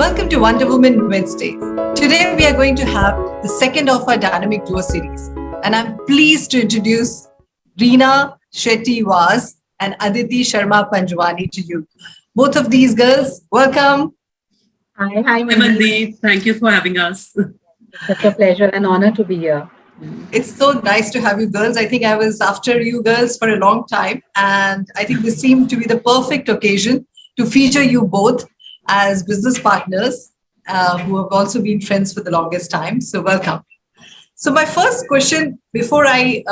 Welcome to WonderWoman Wednesdays. Today we are going to have the second of our dynamic duo series, and I'm pleased to introduce Reena Vaz and Aditi Sharma Panjwani to you. Both of these girls, welcome. Hi, Mandeep. Thank you for having us. It's such a pleasure and honor to be here. It's so nice to have you girls. I think I was after you girls for a long time, and I think this seemed to be the perfect occasion to feature you both as business partners who have also been friends for the longest time. So welcome. So my first question before I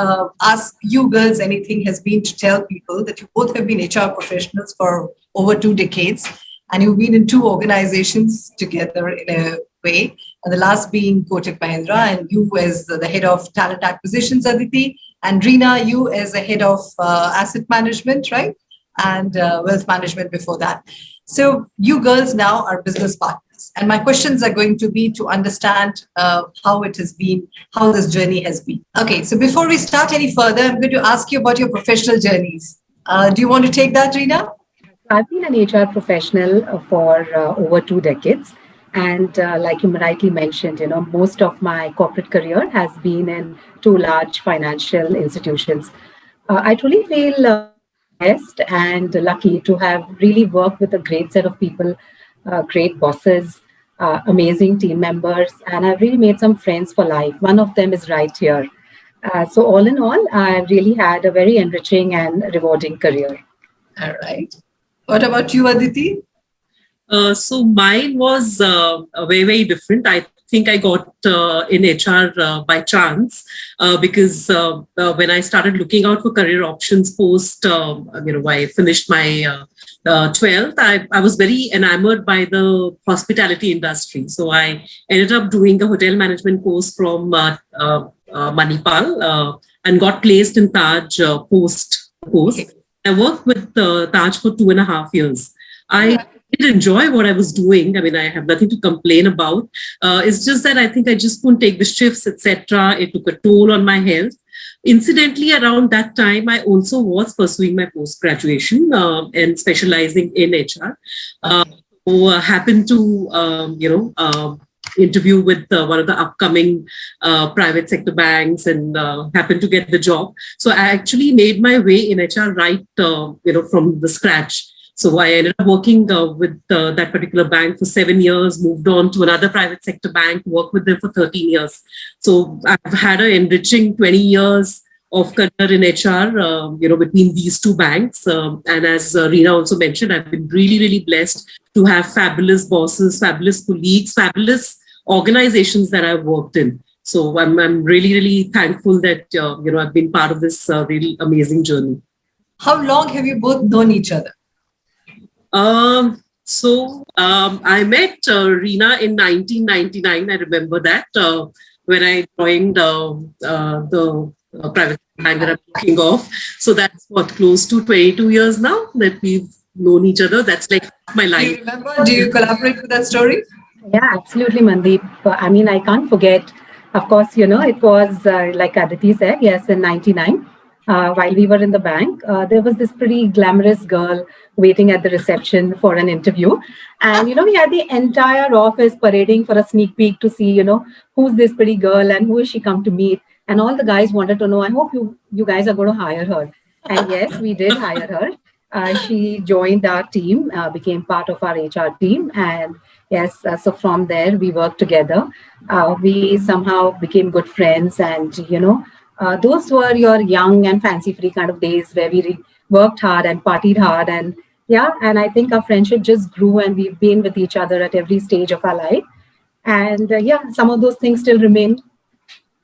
ask you girls anything has been to tell people that you both have been HR professionals for over 2 decades, and you've been in 2 organizations together in a way, and the last being Kotak Mahindra, and you as the head of talent acquisitions, Aditi, and Reena, you as the head of asset management, right? And wealth management before that. So you girls now are business partners. And my questions are going to be to understand how it has been, how this journey has been. Okay, so before we start any further, I'm going to ask you about your professional journeys. Do you want to take that, Reena? I've been an HR professional for over 2 decades. And like you rightly mentioned, most of my corporate career has been in 2 large financial institutions. I truly feel blessed and lucky to have really worked with a great set of people, great bosses, amazing team members, and I've really made some friends for life. One of them is right here. So all in all, I've really had a very enriching and rewarding career. All right. What about you, Aditi? So mine was very, very different. I think I got in HR by chance because when I started looking out for career options post, I finished my 12th, I was very enamored by the hospitality industry. So I ended up doing a hotel management course from Manipal and got placed in Taj post course. I worked with Taj for 2.5 years. I did enjoy what I was doing. I mean, I have nothing to complain about. It's just that I think I just couldn't take the shifts, etc. It took a toll on my health. Incidentally, around that time, I also was pursuing my post-graduation and specializing in HR. So happened to, interview with one of the upcoming private sector banks and happened to get the job. So I actually made my way in HR right, from the scratch. So I ended up working with that particular bank for 7 years, moved on to another private sector bank, worked with them for 13 years. So I've had an enriching 20 years of career in HR, between these 2 banks. And as Reena also mentioned, I've been really, really blessed to have fabulous bosses, fabulous colleagues, fabulous organizations that I've worked in. So I'm really, really thankful that, I've been part of this really amazing journey. How long have you both known each other? I met Reena in 1999. I remember that when I joined the private bank that I'm working of. So that's close to 22 years now that we've known each other. That's like my life. Do you remember? Do you collaborate with that story? Yeah, absolutely, Mandeep. I mean, I can't forget. Of course, it was like Aditi said, yes, in 99. While we were in the bank, there was this pretty glamorous girl waiting at the reception for an interview. And, we had the entire office parading for a sneak peek to see, who's this pretty girl and who is she come to meet. And all the guys wanted to know, I hope you guys are going to hire her. And yes, we did hire her. She joined our team, became part of our HR team. And yes, so from there, we worked together. We somehow became good friends and, those were your young and fancy-free kind of days where we worked hard and partied hard. And and I think our friendship just grew and we've been with each other at every stage of our life. And some of those things still remain.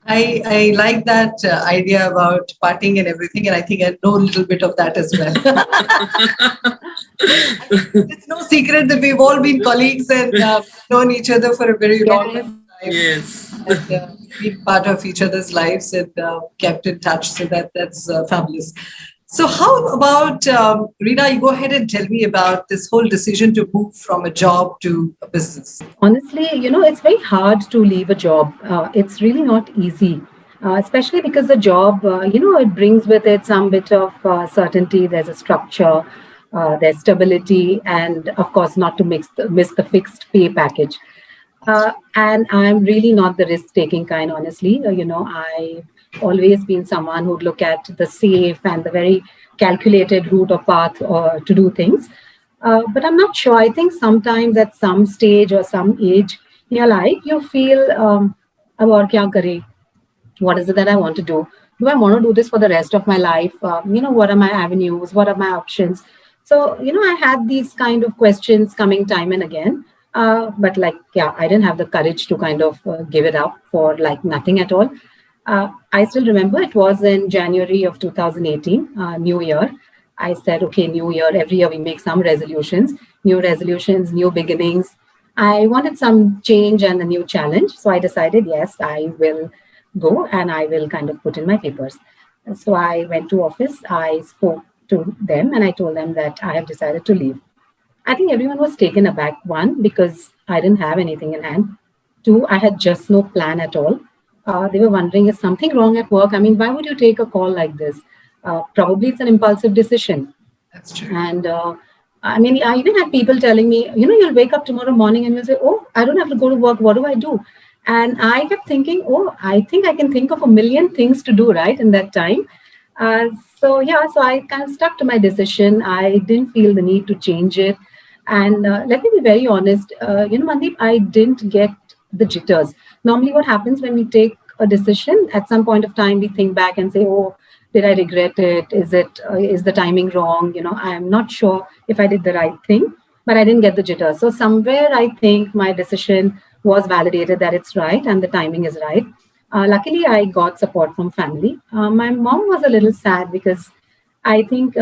I like that idea about partying and everything, and I think I know a little bit of that as well. It's no secret that we've all been colleagues and known each other for a very long time. Yes. And been part of each other's lives and kept in touch. So that's fabulous. So how about, Reena, you go ahead and tell me about this whole decision to move from a job to a business. Honestly, it's very hard to leave a job. It's really not easy, especially because the job, it brings with it some bit of certainty. There's a structure. their stability, and of course, not to miss the fixed pay package. And I'm really not the risk-taking kind, honestly. I've always been someone who'd look at the safe and the very calculated route or path to do things. But I'm not sure. I think sometimes at some stage or some age in your life, you feel, "Ab aur kya kare? What is it that I want to do? Do I want to do this for the rest of my life? What are my avenues? What are my options?" So, I had these kind of questions coming time and again. But like, yeah, I didn't have the courage to kind of give it up for like nothing at all. I still remember it was in January of 2018, New Year. I said, okay, New Year, every year we make some resolutions, new beginnings. I wanted some change and a new challenge. So I decided, yes, I will go and I will kind of put in my papers. So I went to office, I spoke to them and I told them that I have decided to leave. I think everyone was taken aback. One, because I didn't have anything in hand. Two, I had just no plan at all. They were wondering, is something wrong at work? I mean, why would you take a call like this? Probably it's an impulsive decision. That's true. And I mean, I even had people telling me, you'll wake up tomorrow morning and you'll say, oh, I don't have to go to work. What do I do? And I kept thinking, oh, I think I can think of a million things to do, right, in that time. Uh, so I kind of stuck to my decision. I didn't feel the need to change it. And let me be very honest, Mandeep, I didn't get the jitters. Normally, what happens when we take a decision, at some point of time, we think back and say, oh, did I regret it? Is the timing wrong? I am not sure if I did the right thing, but I didn't get the jitters. So somewhere I think my decision was validated that it's right and the timing is right. Luckily, I got support from family. My mom was a little sad because I think,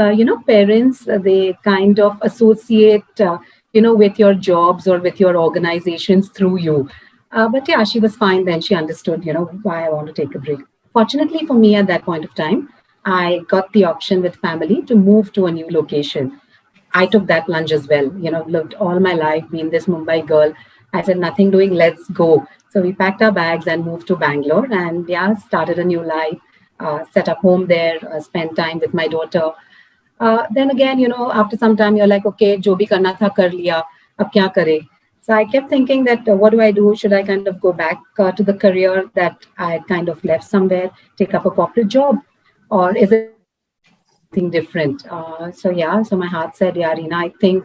parents, they kind of associate, with your jobs or with your organizations through you. But yeah, she was fine then. She understood, why I want to take a break. Fortunately for me at that point of time, I got the option with family to move to a new location. I took that plunge as well. Lived all my life, being this Mumbai girl. I said, nothing doing, let's go. So we packed our bags and moved to Bangalore and yeah, started a new life, set up home there, spent time with my daughter. Then again, after some time, you're like, okay, jo bhi karna tha kar liya, ab kya kare? So I kept thinking that what do I do? Should I kind of go back to the career that I had kind of left somewhere, take up a corporate job? Or is it time to try something different? So my heart said, yeah, Reena, I think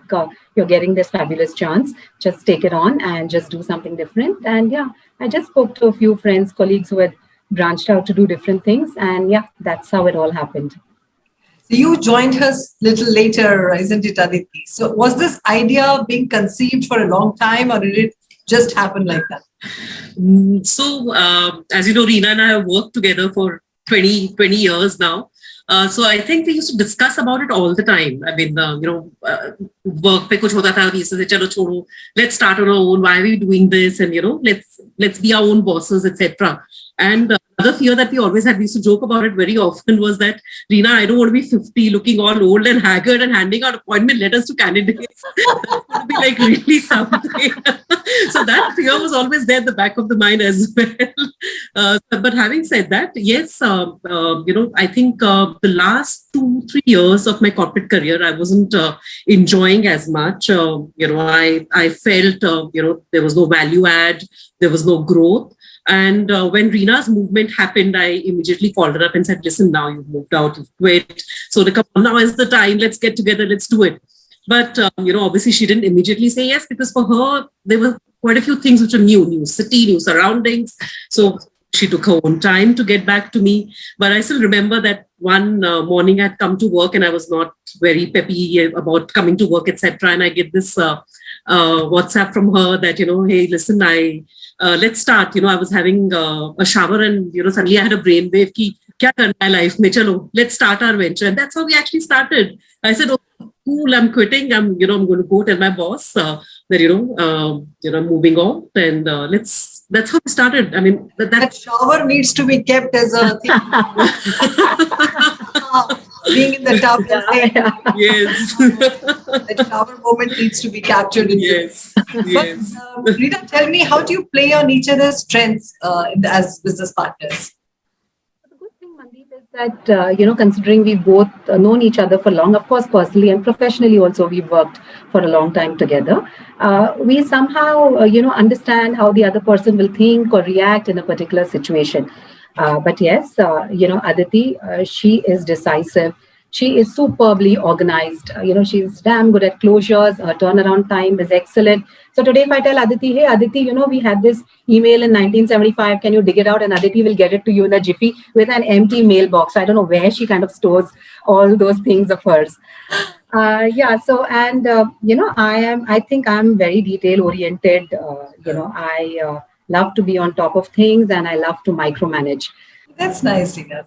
you're getting this fabulous chance. Just take it on and just do something different. And yeah, I just spoke to a few friends, colleagues who had branched out to do different things. And yeah, that's how it all happened. So you joined us little later, isn't it, Aditi? So was this idea being conceived for a long time, or did it just happen like that? As you know, Reena and I have worked together for 20 years now. So I think we used to discuss about it all the time. I mean, work pe kuch hota tha, we used to say, chalo chodo, let's start on our own. Why are we doing this? And let's be our own bosses, etc. And other fear that we always had, we used to joke about it very often, was that, Reena, I don't want to be 50, looking all old and haggard and handing out appointment letters to candidates. That's going to be like really something. So that fear was always there at the back of the mind as well. But having said that, yes, I think the last 2-3 years of my corporate career, I wasn't enjoying as much. I felt, there was no value add, there was no growth. And when Reena's movement happened, I immediately called her up and said, listen, now you've moved out, you've quit. So come on, now is the time, let's get together, let's do it. But, obviously she didn't immediately say yes, because for her, there were quite a few things which are new city, new surroundings. So she took her own time to get back to me. But I still remember that one morning I'd come to work and I was not very peppy about coming to work, etc. And I get this WhatsApp from her that, hey, listen, let's start. I was having a shower and, suddenly I had a brainwave ki, kya karna hai life mein, chalo, let's start our venture. And that's how we actually started. I said, oh, cool, I'm quitting. I'm going to go tell my boss that, I'm moving on. And that's how we started. I mean, that shower needs to be kept as a thing. Being in the tub. Yes. That shower moment needs to be captured. Yes. Yes. But Reena, tell me, how do you play on each other's strengths as business partners? The good thing, Mandeep, is that considering we both known each other for long, of course personally and professionally also, we've worked for a long time together. We somehow understand how the other person will think or react in a particular situation. But yes, Aditi, she is decisive. She is superbly organized. She's damn good at closures. Her turnaround time is excellent. So today, if I tell Aditi, hey, Aditi, we had this email in 1975, can you dig it out? And Aditi will get it to you in a jiffy with an empty mailbox. I don't know where she kind of stores all those things of hers. Yeah. So, and I think I'm very detail oriented. I love to be on top of things and I love to micromanage. That's nice, Reena.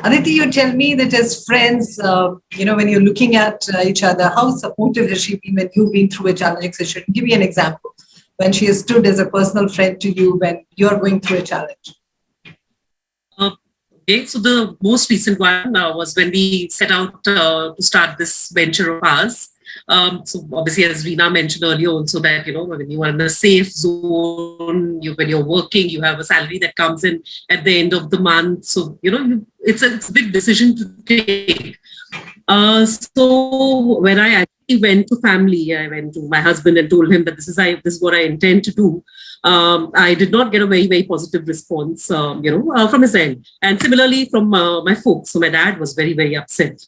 Aditi, you tell me that as friends, when you're looking at each other, how supportive has she been when you've been through a challenging situation? Give me an example when she has stood as a personal friend to you when you're going through a challenge. Okay, so the most recent one was when we set out to start this venture of ours. So obviously, as Reena mentioned earlier, also that when you are in a safe zone, when you're working, you have a salary that comes in at the end of the month. So it's a big decision to take. So when I actually went to family, I went to my husband and told him that this is what I intend to do. I did not get a very, very positive response, from his end. And similarly from my folks. So my dad was very, very upset.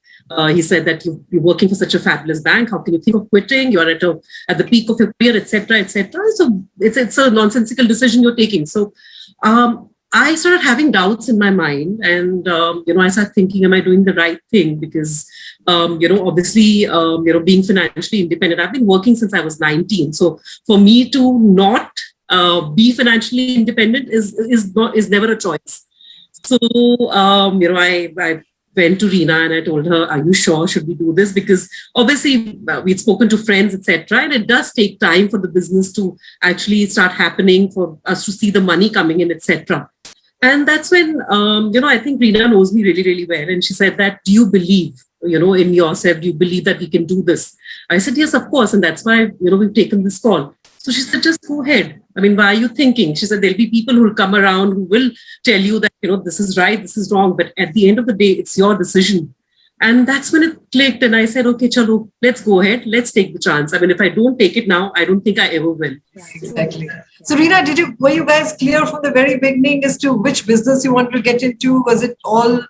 He said that you're working for such a fabulous bank. How can you think of quitting? You're at the peak of your career, etc., etc. So it's a nonsensical decision you're taking. So I started having doubts in my mind, and I started thinking, am I doing the right thing? Because obviously, being financially independent, I've been working since I was 19. So for me to not be financially independent is never a choice. So I went to Reena and I told her, "Are you sure? Should we do this?" Because obviously we'd spoken to friends, etc., and it does take time for the business to actually start happening, for us to see the money coming in, etc. And that's when I think Reena knows me really, really well, and she said that, "Do you believe, in yourself? Do you believe that we can do this?" I said, "Yes, of course," and that's why we've taken this call. So she said, "Just go ahead. I mean, why are you thinking?" She said, "There'll be people who will come around who will tell you that, this is right, this is wrong. But at the end of the day, it's your decision." And that's when it clicked. And I said, "Okay, chalo, let's go ahead. Let's take the chance. I mean, if I don't take it now, I don't think I ever will." Exactly. So, Reena, were you guys clear from the very beginning as to which business you wanted to get into? Was it all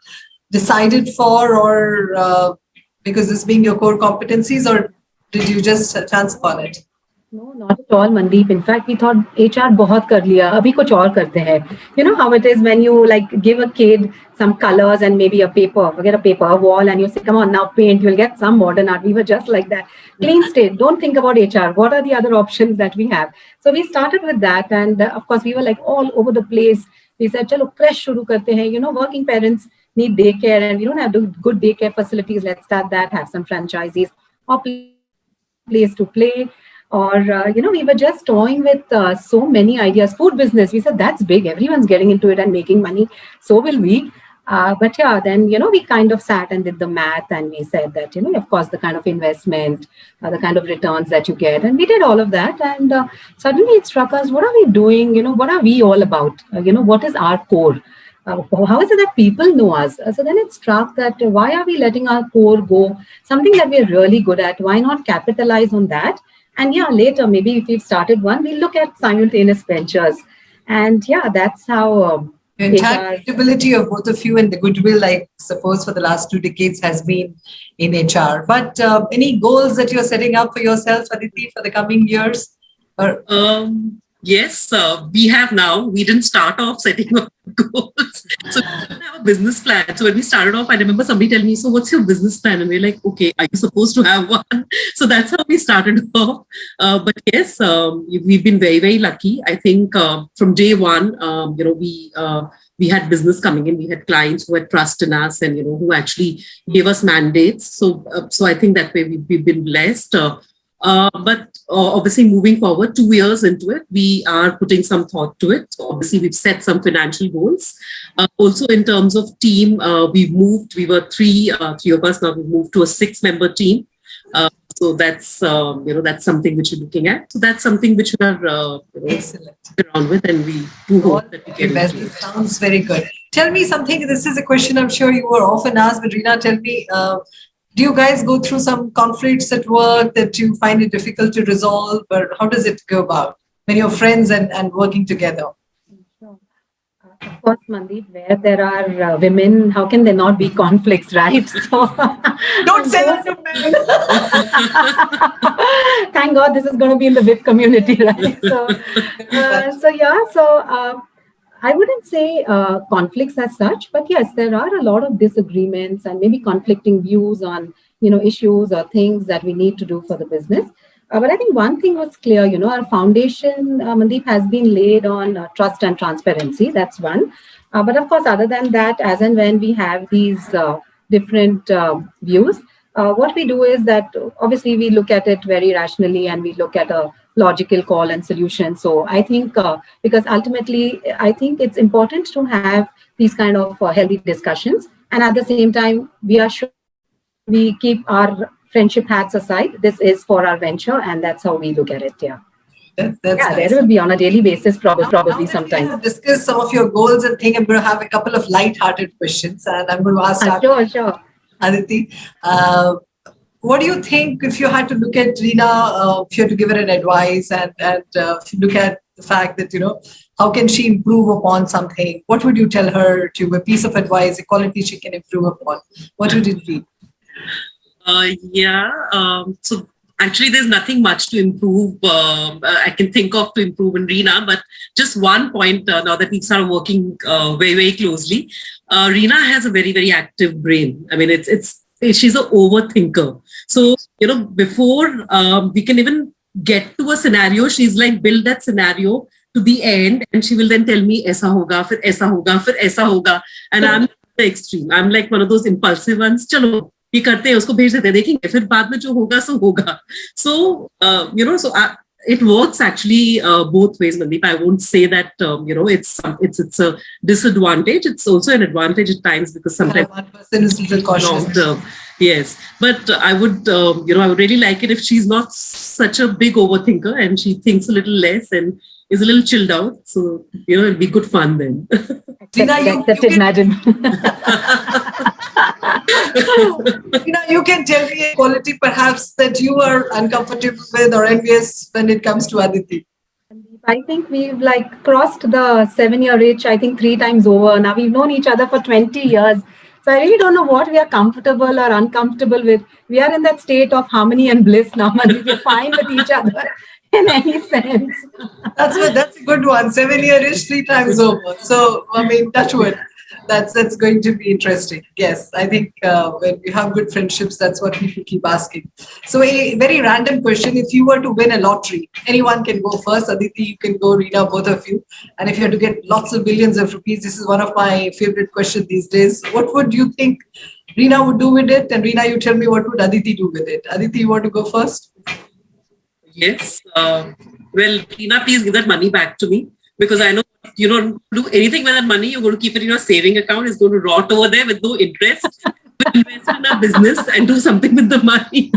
decided for, or because this being your core competencies, or did you just chance upon it? No, not at all, Mandeep. In fact, we thought HR बहुत कर लिया, अभी कुछ और करते हैं. You know how it is when you like give a kid some colors and maybe a paper, get a paper, a wall, and you say, "Come on, now paint." You'll get some modern art. We were just like that, clean state. Don't think about HR. What are the other options that we have? So we started with that, and of course we were like all over the place. We said, "Chalo, fresh शुरू करते हैं." Working parents need daycare, and we don't have good daycare facilities. Let's start that. Have some franchisees or place to play. Or, we were just toying with so many ideas. Food business, we said, that's big. Everyone's getting into it and making money. So will we. But yeah, then, we kind of sat and did the math, and we said that, of course, the kind of investment, the kind of returns that you get. And we did all of that. And suddenly it struck us, what are we doing? What are we all about? What is our core? How is it that people know us? So then it struck that why are we letting our core go? Something that we're really good at. Why not capitalize on that? And yeah, later, maybe if we've started one, we'll look at simultaneous ventures. And yeah, that's how the entire capability of both of you and the goodwill, I suppose, for the last 2 decades has been in HR. But any goals that you're setting up for yourself, Aditi, for the coming years? Yes, we have now. We didn't start off setting up goals. So we didn't have a business plan. So when we started off, I remember somebody telling me, "So what's your business plan?" And we're like, "Okay, are you supposed to have one?" So that's how we started off. But yes, we've been very, very lucky. I think from day one, we had business coming in. We had clients who had trust in us, and who actually gave us mandates. So I think that way we've been blessed. But obviously, moving forward, 2 years into it, we are putting some thought to it. So obviously, we've set some financial goals. Also, in terms of team, we've moved. We were three of us. Now we've moved to a 6-member team. So So that's that's something which we're looking at. So that's something which we are Excellent. around with, and we do All hope that we very get best. into This it. sounds very good. Tell me something. This is a question I'm sure you were often asked, but Reena, tell me, do you guys go through some conflicts at work that you find it difficult to resolve, or how does it go about when you're friends and working together? Sure. Of course, Mandeep, where there are women, how can there not be conflicts, right? So, Don't say those, that to men. thank God this is going to be in the WiP community, right? So, Very much. I wouldn't say conflicts as such, but yes, there are a lot of disagreements and maybe conflicting views on issues or things that we need to do for the business. But I think one thing was clear, our foundation, Mandeep, has been laid on trust and transparency. That's one. But of course, other than that, as and when we have these different views, what we do is that obviously we look at it very rationally and we look at a logical call and solution. So I think because ultimately, I think it's important to have these kind of healthy discussions. And at the same time, we are sure we keep our friendship hats aside. This is for our venture, and that's how we look at it. Yeah. That's Yeah, there nice. will be on a daily basis, Now probably that we sometimes. have discussed some of your goals and things, I'm going to have a couple of light-hearted questions, and I'm going to ask Sure, sure. Aditi. What do you think if you had to look at Reena, if you had to give her an advice and if you look at the fact that, how can she improve upon something? What would you tell her to a piece of advice, a quality she can improve upon? What would it be? Yeah. So actually, there's nothing much to improve. I can think of to improve in Reena, but just one point now that we start working very, very closely. Reena has a very, very active brain. I mean, she's an overthinker. So before we can even get to a scenario, she's like build that scenario to the end, and she will then tell me ऐसा होगा, फिर ऐसा होगा, फिर ऐसा होगा, and I'm the extreme. I'm like one of those impulsive ones. चलो ये करते हैं, उसको भेज देते हैं, देखेंगे फिर बाद में जो होगा सो होगा. So it works actually both ways, Mandeep. I won't say that it's a disadvantage. It's also an advantage at times because sometimes One person is a little cautious. Yes, but I would really like it if she's not such a big overthinker and she thinks a little less and is a little chilled out. So it'll be good fun then. Accepted, madam. You can tell me a quality perhaps that you are uncomfortable with or envious when it comes to Aditi. I think we've crossed the 7-year age, I think 3 times over. Now we've known each other for 20 years. So I really don't know what we are comfortable or uncomfortable with. We are in that state of harmony and bliss now, and we're fine with each other in any sense. That's a good one. 7-year is 3 times over. So I mean, touch wood. That's going to be interesting. Yes, I think when we have good friendships, that's what people keep asking. So a very random question: if you were to win a lottery, anyone can go first. Aditi, you can go. Reena, both of you. And if you had to get lots of billions of rupees, this is one of my favorite questions these days. What would you think Reena would do with it? And Reena, you tell me what would Aditi do with it? Aditi, you want to go first? Yes. Well, Reena, please give that money back to me because I know you don't do anything with that money. You're going to keep it in your saving account. It's going to rot over there with no interest. We'll invest in our business and do something with the money.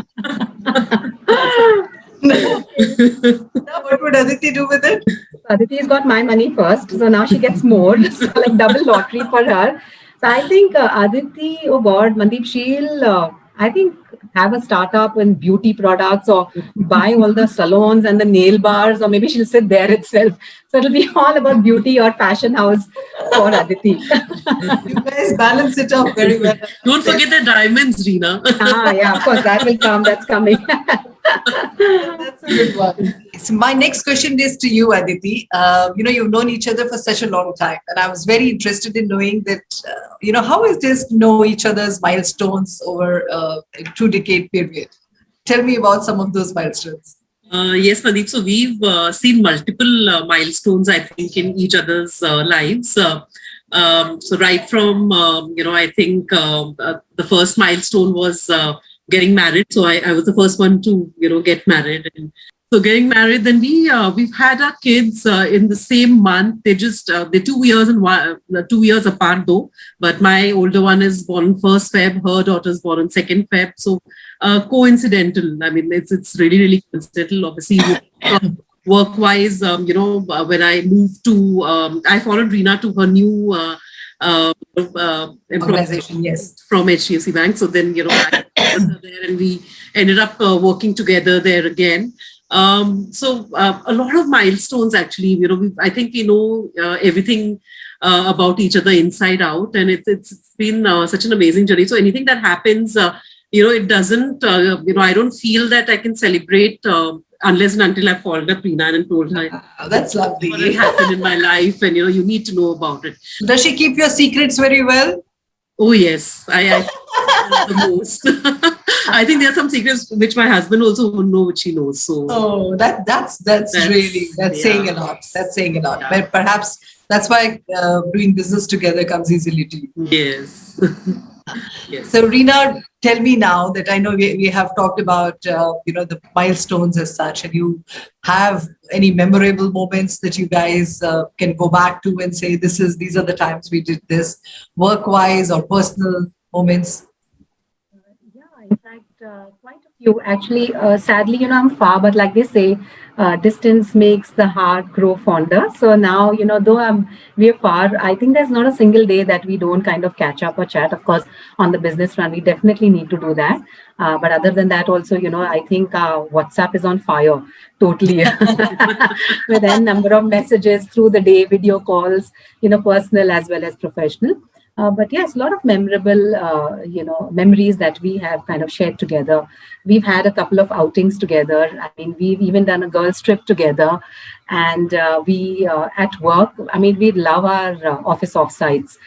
What would Aditi do with it? Aditi's got my money first, so now she gets more. So double lottery for her. So I think Aditi, oh God, Mandeep, she'll, I think, have a startup in beauty products or buy all the salons and the nail bars, or maybe she'll sit there itself. So it'll be all about beauty or fashion house for Aditi. You guys balance it out very well. Don't forget the diamonds, Reena. Yeah, of course, that will come. That's coming. That's a good one. So my next question is to you, Aditi. You've known each other for such a long time, and I was very interested in knowing that, how is this to know each other's milestones over a 2-decade period? Tell me about some of those milestones. Yes, Mandeep. So we've seen multiple milestones, I think, in each other's lives. So right from, I think the first milestone was getting married. So I was the first one to, get married. And So getting married, then we've had our kids in the same month. They're 2 years and 2 years apart though. But my older one is born on 1st Feb. Her daughter's born on 2nd Feb. So coincidental. I mean, it's really really coincidental. Obviously, work wise, when I moved to, I followed Reena to her new employment Organization, yes. from HDFC Bank. So then, I followed her there and we ended up working together there again. A lot of milestones actually, I think we know everything about each other inside out, and it's been such an amazing journey. So anything that happens, it doesn't, I don't feel that I can celebrate unless and until I've called up Reena and told her That's lovely. what has happened in my life, and you need to know about it. Does she keep your secrets very well? Oh yes, I the most. I think there are some secrets which my husband also won't know, which he knows. So that's really saying a lot. That's saying a lot. Yeah. But perhaps that's why doing business together comes easily to you. Yes. Yes. So Reena, tell me now that I know we have talked about the milestones as such, and you have any memorable moments that you guys can go back to and say these are the times we did this, work-wise or personal moments. Yeah, in fact, quite a few. Actually, sadly, I'm far, but like they say, distance makes the heart grow fonder. So now, though we're far, I think there's not a single day that we don't kind of catch up or chat. Of course, on the business front, we definitely need to do that. But other than that, also, I think WhatsApp is on fire totally with a number of messages through the day, video calls, personal as well as professional. But yes, a lot of memorable, memories that we have kind of shared together. We've had a couple of outings together. I mean, we've even done a girls' trip together. And we, at work, I mean, we love our office offsites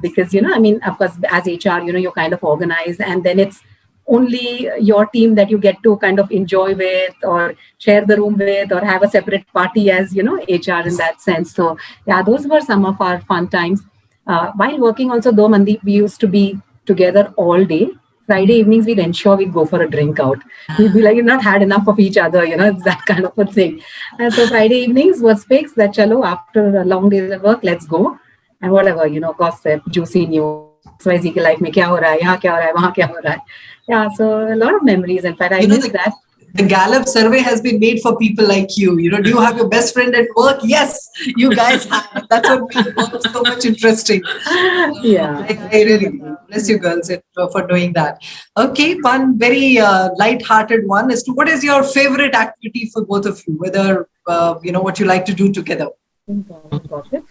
because, of course, as HR, you're kind of organized, and then it's only your team that you get to kind of enjoy with or share the room with or have a separate party as, HR in that sense. So, yeah, those were some of our fun times. While working also, though, Mandeep, we used to be together all day. Friday evenings, we'd ensure we'd go for a drink out. We'd be like, you've not had enough of each other, it's that kind of a thing. And so Friday evenings was fixed that, chalo, after a long days at work, let's go. And whatever, gossip, juicy news, XYZ ki life mein kya ho raha hai, yahan kya ho raha hai, wahan kya ho raha hai. Yeah, so a lot of memories. In fact, I miss that. The Gallup survey has been made for people like you. Do you have your best friend at work? Yes, you guys have. That's what makes work so much interesting. Yeah. I really bless you girls for doing that. Okay, one very light-hearted one as to what is your favorite activity for both of you, whether, what you like to do together. Gossip.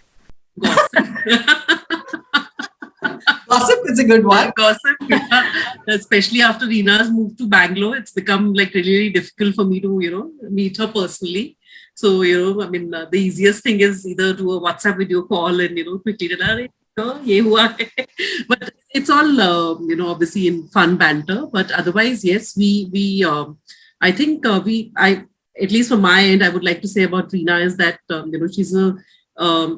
Gossip is a good one. Gossip, yeah. Especially after Reena's moved to Bangalore, it's become like really, really difficult for me to, meet her personally. So, the easiest thing is either do a WhatsApp video call and, quickly tell her, ye hua hai. But it's all, obviously in fun banter. But otherwise, yes, I think at least from my end, I would like to say about Reena is that,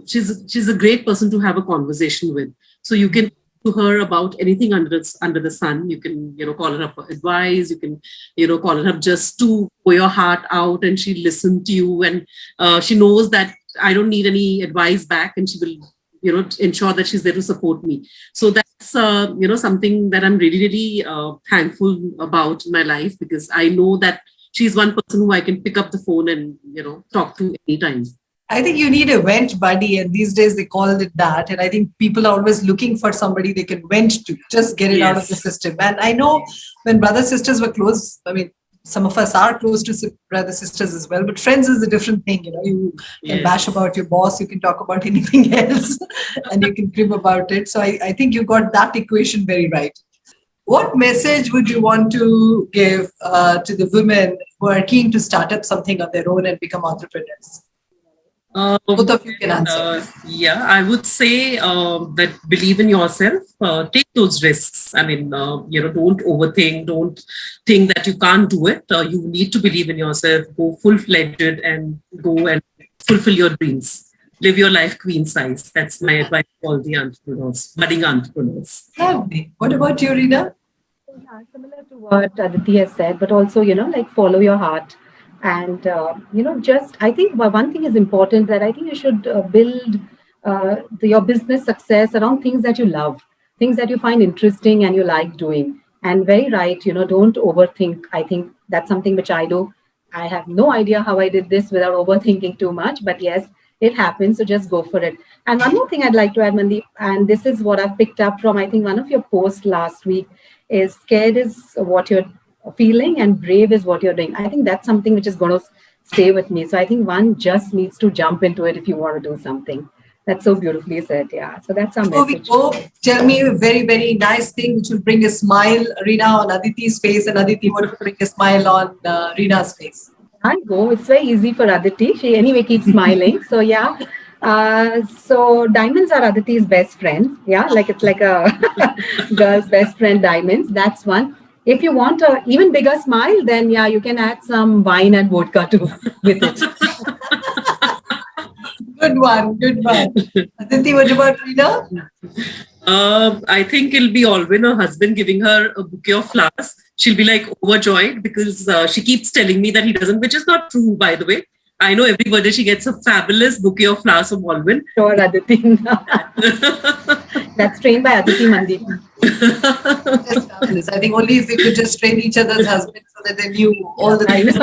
she's a great person to have a conversation with. So you can to her about anything under the sun. You can, call her up for advice. You can, call her up just to pour your heart out, and she'll listen to you. And she knows that I don't need any advice back, and she will, ensure that she's there to support me. So that's, something that I'm really, really thankful about in my life, because I know that she's one person who I can pick up the phone and, talk to anytime. I think you need a vent buddy, and these days they call it that. And I think people are always looking for somebody they can vent to, just get it out of the system. And I know when brother sisters were close, I mean, some of us are close to brother sisters as well, but friends is a different thing. You can bash about your boss, you can talk about anything else, and you can crib about it. So I think you got that equation very right. What message would you want to give to the women who are keen to start up something on their own and become entrepreneurs? Both of you can answer. I would say that believe in yourself, take those risks. I mean, don't overthink, don't think that you can't do it. You need to believe in yourself, go full-fledged and go and fulfill your dreams. Live your life queen size. That's my advice to all the entrepreneurs, budding entrepreneurs. Lovely. What about you, Reena? Yeah, similar to what Aditi has said, but also, follow your heart. And just I think one thing is important, that I think you should build your business success around things that you love, things that you find interesting and you like doing. And very right, don't overthink. I think that's something which I do. I have no idea how I did this without overthinking too much, but yes, it happens. So just go for it. And one more thing I'd like to add, Mandeep, and this is what I've picked up from, I think, one of your posts last week, is scared is what you're feeling and brave is what you're doing. I think that's something which is going to stay with me. So I think one just needs to jump into it if you want to do something. That's so beautifully said. Yeah. So that's our Before we message. go, tell me a very, very nice thing which will bring a smile, Reena, on Aditi's face, and Aditi, what will bring a smile on Reena's face? I go. It's very easy for Aditi. She anyway keeps smiling. So yeah. So diamonds are Aditi's best friends. Yeah, like it's like a girl's best friend, diamonds. That's one. If you want a even bigger smile, then yeah, you can add some wine and vodka too with it. Good one, good one. Aditi, what about Reena? I think it'll be Alwyn, her husband, giving her a bouquet of flowers. She'll be like overjoyed because she keeps telling me that he doesn't, which is not true, by the way. I know every birthday she gets a fabulous bouquet of flowers from Alwyn. Sure, Aditi. That's trained by Aditi Mandeep. Just fabulous. I think only if we could just train each other's husbands so that they knew all the things.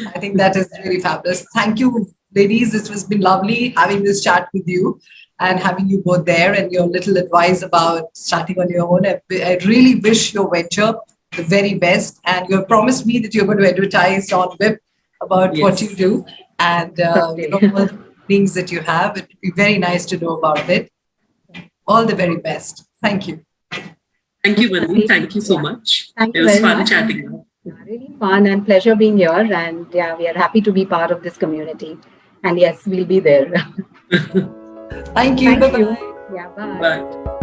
I think that is really fabulous. Thank you, ladies. This has been lovely having this chat with you and having you both there and your little advice about starting on your own. I really wish your venture the very best. And you have promised me that you're going to advertise on WiP about what you do and all the things that you have. It would be very nice to know about it. All the very best. Thank you. Thank you, Mandeep. Thank you so much. Thank it you was very fun much. chatting. Really fun and pleasure being here. And yeah, we are happy to be part of this community. And yes, we'll be there. Thank you. Thank Bye-bye. you. Yeah, bye. Bye.